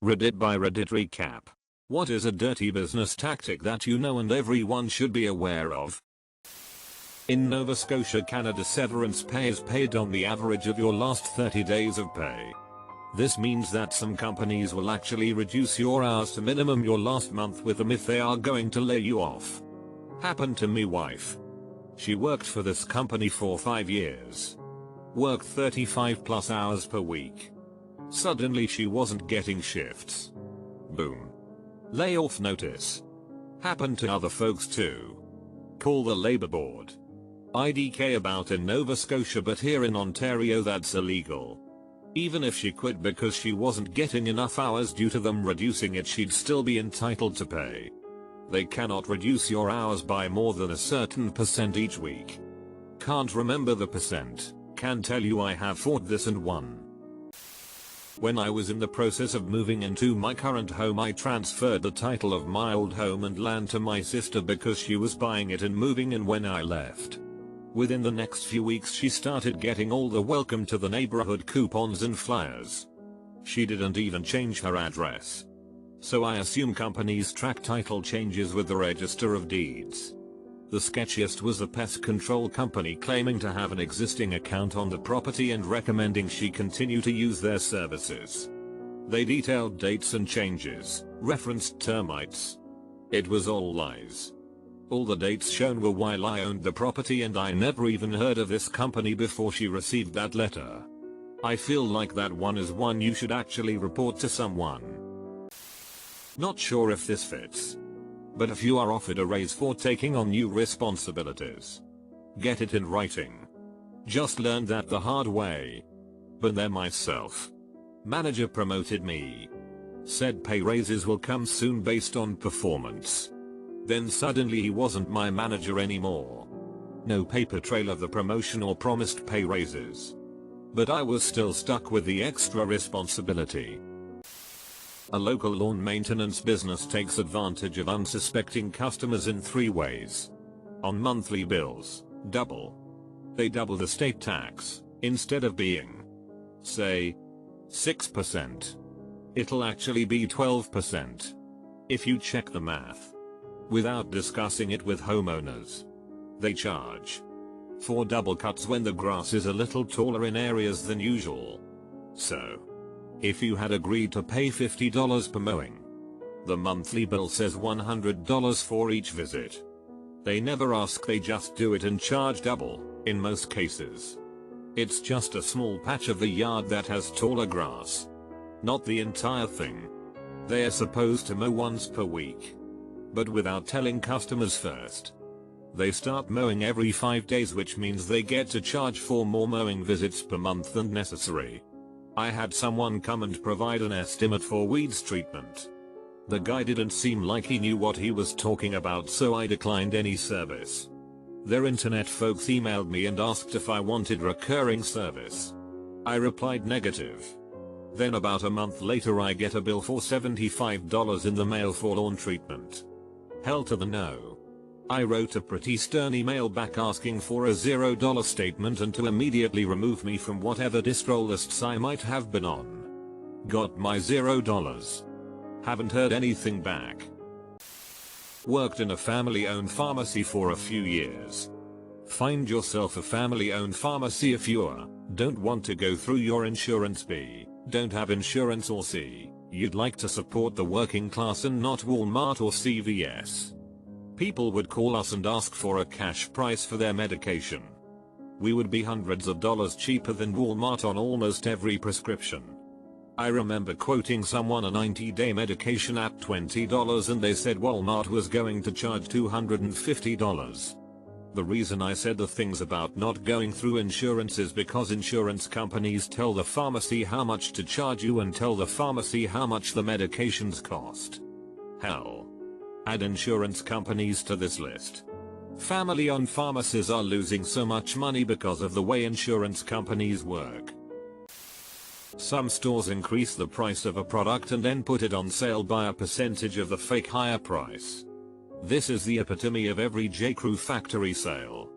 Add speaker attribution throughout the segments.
Speaker 1: Reddit by Reddit recap. What is a dirty business tactic that you know and everyone should be aware of? In Nova Scotia, Canada, severance pay is paid on the average of your last 30 days of pay. This means that some companies will actually reduce your hours to minimum your last month with them if they are going to lay you off. Happened to me wife. She worked for this company for 5 years. Worked 35 plus hours per week. Suddenly she wasn't getting shifts. Boom. Layoff notice. Happened to other folks too. Call the labor board. IDK about in Nova Scotia, but here in Ontario that's illegal. Even if she quit because she wasn't getting enough hours due to them reducing it, she'd still be entitled to pay. They cannot reduce your hours by more than a certain percent each week. Can't remember the percent, can tell you I have fought this and won. When I was in the process of moving into my current home, I transferred the title of my old home and land to my sister because she was buying it and moving in when I left. Within the next few weeks she started getting all the welcome to the neighborhood coupons and flyers. She didn't even change her address. So I assume companies track title changes with the Register of Deeds. The sketchiest was a pest control company claiming to have an existing account on the property and recommending she continue to use their services. They detailed dates and changes, referenced termites. It was all lies. All the dates shown were while I owned the property, and I never even heard of this company before she received that letter. I feel like that one is one you should actually report to someone. Not sure if this fits. But if you are offered a raise for taking on new responsibilities, get it in writing. Just learned that the hard way. Been there myself. Manager promoted me. Said pay raises will come soon based on performance. Then suddenly he wasn't my manager anymore. No paper trail of the promotion or promised pay raises. But I was still stuck with the extra responsibility. A local lawn maintenance business takes advantage of unsuspecting customers in 3 ways. On monthly bills, double. They double the state tax. Instead of being, say, 6%, it'll actually be 12%. If you check the math. Without discussing it with homeowners. They charge for double cuts when the grass is a little taller in areas than usual. So, if you had agreed to pay $50 per mowing, the monthly bill says $100 for each visit. They never ask, they just do it and charge double, in most cases. It's just a small patch of the yard that has taller grass. Not the entire thing. They are supposed to mow once per week. But without telling customers first. They start mowing every 5 days, which means they get to charge for more mowing visits per month than necessary. I had someone come and provide an estimate for weeds treatment. The guy didn't seem like he knew what he was talking about, so I declined any service. Their internet folks emailed me and asked if I wanted recurring service. I replied negative. Then about a month later I get a bill for $75 in the mail for lawn treatment. Hell to the no. I wrote a pretty stern email back asking for a $0 statement and to immediately remove me from whatever distro lists I might have been on. Got my $0. Haven't heard anything back. Worked in a family-owned pharmacy for a few years. Find yourself a family-owned pharmacy if you don't want to go through your insurance, B, don't have insurance, or C, you'd like to support the working class and not Walmart or CVS. People would call us and ask for a cash price for their medication. We would be hundreds of dollars cheaper than Walmart on almost every prescription. I remember quoting someone a 90-day medication at $20 and they said Walmart was going to charge $250. The reason I said the things about not going through insurance is because insurance companies tell the pharmacy how much to charge you and tell the pharmacy how much the medications cost. Hell. Add insurance companies to this list. Family-owned pharmacies are losing so much money because of the way insurance companies work. Some stores increase the price of a product and then put it on sale by a percentage of the fake higher price. This is the epitome of every J.Crew factory sale.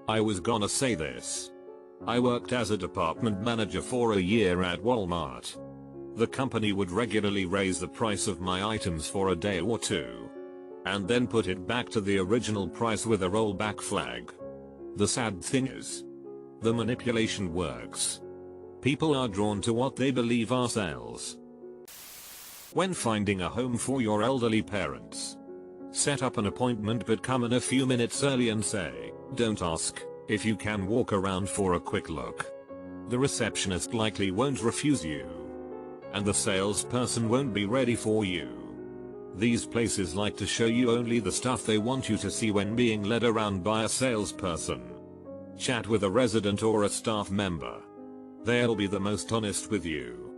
Speaker 1: I was gonna say this. I worked as a department manager for a year at Walmart. The company would regularly raise the price of my items for a day or two, and then put it back to the original price with a rollback flag. The sad thing is, the manipulation works. People are drawn to what they believe are sales. When finding a home for your elderly parents, set up an appointment but come in a few minutes early and say, "Don't ask if you can walk around for a quick look." The receptionist likely won't refuse you, and the salesperson won't be ready for you. These places like to show you only the stuff they want you to see when being led around by a salesperson. Chat with a resident or a staff member. They'll be the most honest with you.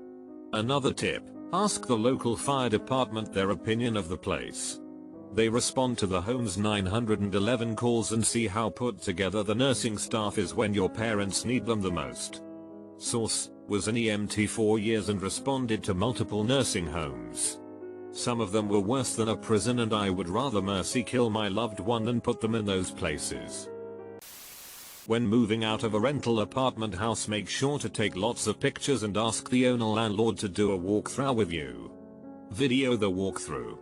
Speaker 1: Another tip, ask the local fire department their opinion of the place. They respond to the home's 911 calls and see how put together the nursing staff is when your parents need them the most. Source, was an EMT for years and responded to multiple nursing homes. Some of them were worse than a prison, and I would rather mercy kill my loved one than put them in those places. When moving out of a rental apartment house, make sure to take lots of pictures and ask the owner landlord to do a walkthrough with you. Video the walkthrough.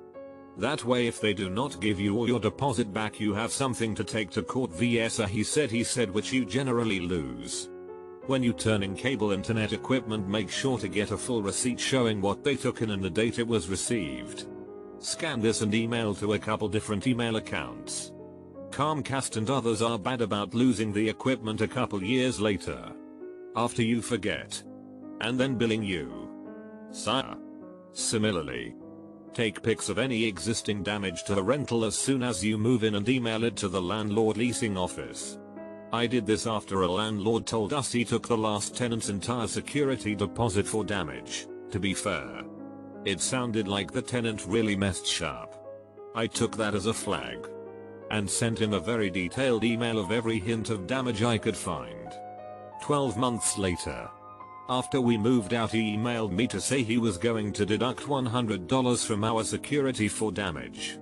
Speaker 1: That way if they do not give you all your deposit back, you have something to take to court vs a he said which you generally lose. When you turn in cable internet equipment, make sure to get a full receipt showing what they took in and the date it was received. Scan this and email to a couple different email accounts. Comcast and others are bad about losing the equipment a couple years later, after you forget, and then billing you. Sire. Similarly, take pics of any existing damage to a rental as soon as you move in and email it to the landlord leasing office. I did this after a landlord told us he took the last tenant's entire security deposit for damage. To be fair, it sounded like the tenant really messed up. I took that as a flag and sent him a very detailed email of every hint of damage I could find. 12 months later, after we moved out, he emailed me to say he was going to deduct $100 from our security for damage.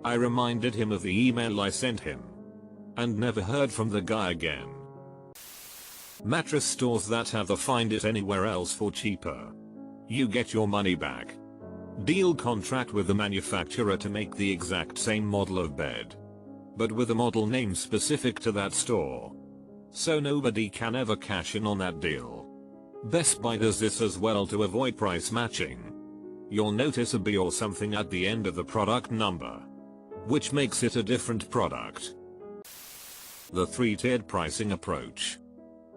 Speaker 1: I reminded him of the email I sent him, and never heard from the guy again. Mattress stores that have the find it anywhere else for cheaper. You get your money back. Deal contract with the manufacturer to make the exact same model of bed, but with a model name specific to that store, so nobody can ever cash in on that deal. Best Buy does this as well to avoid price matching. You'll notice a B or something at the end of the product number, which makes it a different product. The three-tiered pricing approach,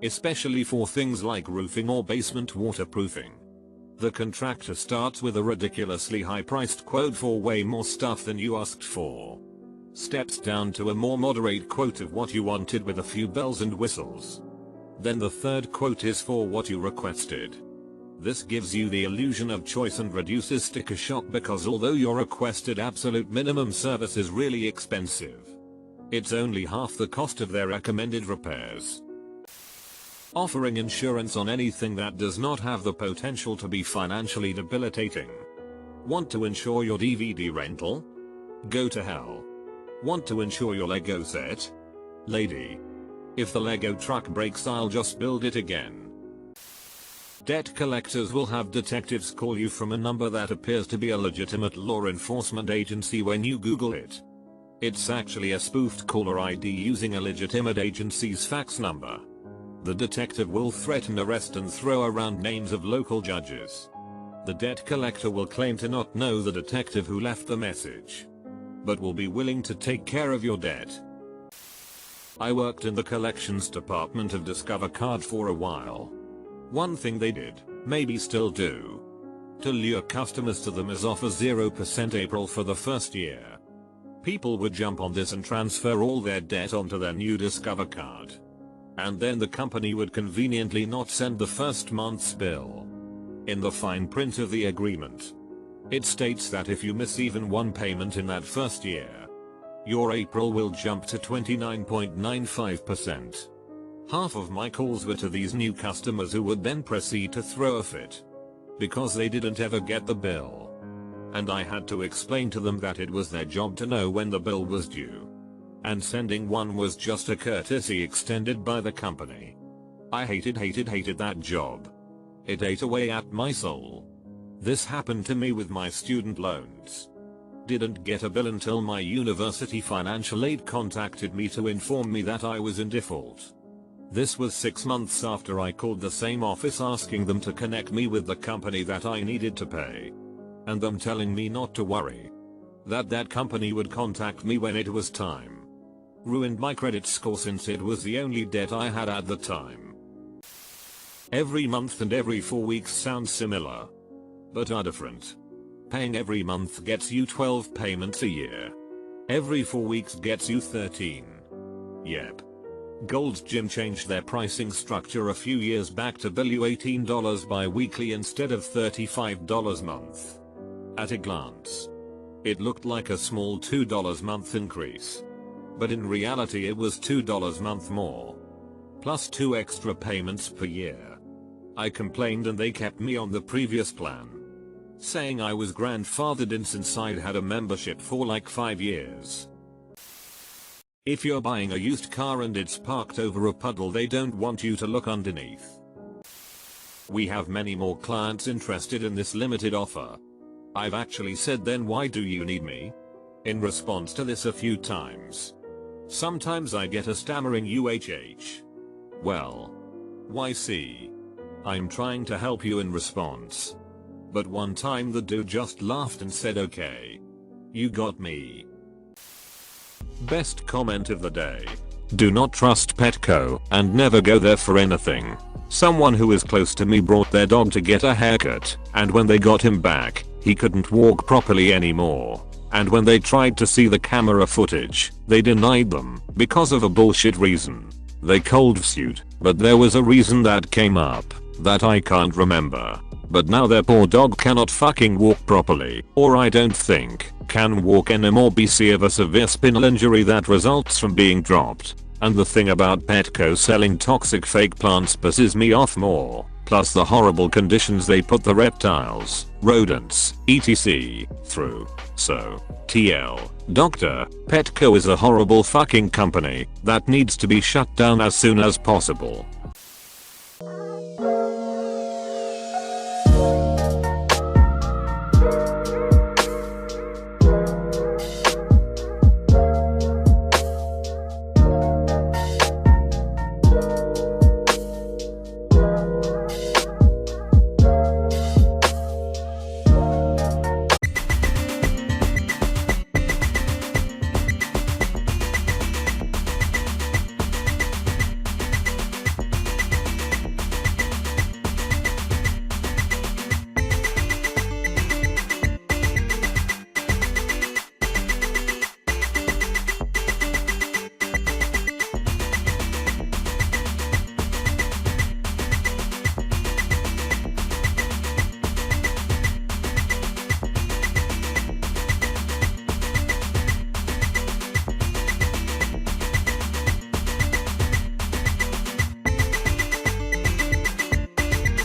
Speaker 1: especially for things like roofing or basement waterproofing. The contractor starts with a ridiculously high-priced quote for way more stuff than you asked for, steps down to a more moderate quote of what you wanted with a few bells and whistles. Then the third quote is for what you requested. This gives you the illusion of choice and reduces sticker shock, because although your requested absolute minimum service is really expensive, it's only half the cost of their recommended repairs. Offering insurance on anything that does not have the potential to be financially debilitating. Want to insure your DVD rental? Go to hell. Want to insure your Lego set? Lady. If the Lego truck breaks, I'll just build it again. Debt collectors will have detectives call you from a number that appears to be a legitimate law enforcement agency when you Google it. It's actually a spoofed caller ID using a legitimate agency's fax number. The detective will threaten arrest and throw around names of local judges. The debt collector will claim to not know the detective who left the message, but will be willing to take care of your debt. I worked in the collections department of Discover Card for a while. One thing they did, maybe still do, to lure customers to them is offer 0% April for the first year. People would jump on this and transfer all their debt onto their new Discover Card, and then the company would conveniently not send the first month's bill. In the fine print of the agreement, it states that if you miss even one payment in that first year, your April will jump to 29.95%. Half of my calls were to these new customers who would then proceed to throw a fit because they didn't ever get the bill. And I had to explain to them that it was their job to know when the bill was due, and sending one was just a courtesy extended by the company. I hated that job. It ate away at my soul. This happened to me with my student loans. Didn't get a bill until my university financial aid contacted me to inform me that I was in default. This was 6 months after I called the same office asking them to connect me with the company that I needed to pay. And them telling me not to worry. That company would contact me when it was time. Ruined my credit score since it was the only debt I had at the time. Every month and every 4 weeks sound similar, but are different. Paying every month gets you 12 payments a year. Every 4 weeks gets you 13. Yep. Gold's Gym changed their pricing structure a few years back to bill you $18 bi-weekly instead of $35 month. At a glance, it looked like a small $2 month increase. But in reality it was $2 month more. Plus 2 extra payments per year. I complained and they kept me on the previous plan, saying I was grandfathered in since I'd had a membership for like 5 years. If you're buying a used car and it's parked over a puddle, they don't want you to look underneath. We have many more clients interested in this limited offer. I've actually said, then why do you need me? In response to this a few times. Sometimes I get a stammering UHH. Well, YC. I'm trying to help you in response. But one time the dude just laughed and said, okay. You got me. Best comment of the day. Do not trust Petco and never go there for anything. Someone who is close to me brought their dog to get a haircut, and when they got him back, he couldn't walk properly anymore. And when they tried to see the camera footage, they denied them because of a bullshit reason. They cold sued, but there was a reason that came up that I can't remember. But now their poor dog cannot fucking walk properly, or I don't think can walk anymore BC of a severe spinal injury that results from being dropped. And the thing about Petco selling toxic fake plants pisses me off more, plus the horrible conditions they put the reptiles, rodents, etc. through. So, TL, Doctor, Petco is a horrible fucking company that needs to be shut down as soon as possible.